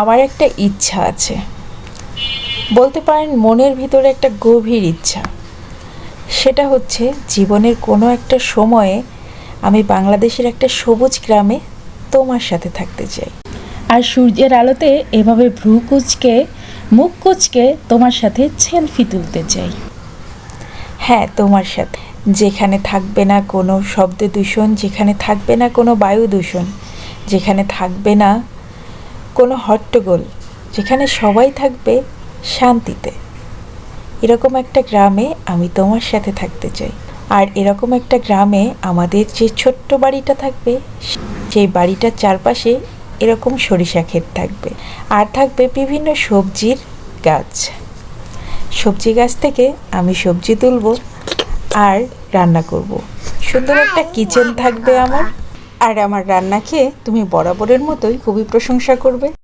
আমার একটা ইচ্ছা আছে, বলতে পারেন মনের ভিতরে একটা গভীর ইচ্ছা। সেটা হচ্ছে জীবনের কোনো একটা সময়ে আমি বাংলাদেশের একটা সবুজ গ্রামে তোমার সাথে থাকতে চাই। আর সূর্যের আলোতে এভাবে ভ্রু কুঁচকে মুখ কুঁচকে তোমার সাথে সেলফি তুলতে চাই। হ্যাঁ, তোমার সাথে, যেখানে থাকবে না কোনো শব্দ দূষণ, যেখানে থাকবে না কোনো বায়ু দূষণ, যেখানে থাকবে না কোনো হট্টগোল, যেখানে সবাই থাকবে শান্তিতে। এরকম একটা গ্রামে আমি তোমার সাথে থাকতে চাই। আর এরকম একটা গ্রামে আমাদের যে ছোট্ট বাড়িটা থাকবে, সেই বাড়িটার চারপাশে এরকম সরিষা ক্ষেত থাকবে, আর থাকবে বিভিন্ন সবজির গাছ। সবজি গাছ থেকে আমি সবজি তুলব আর রান্না করব। সুন্দর একটা কিচেন থাকবে আমার, আর আমার রান্না খেয়ে তুমি বরাবরের মতোই খুবই প্রশংসা করবে।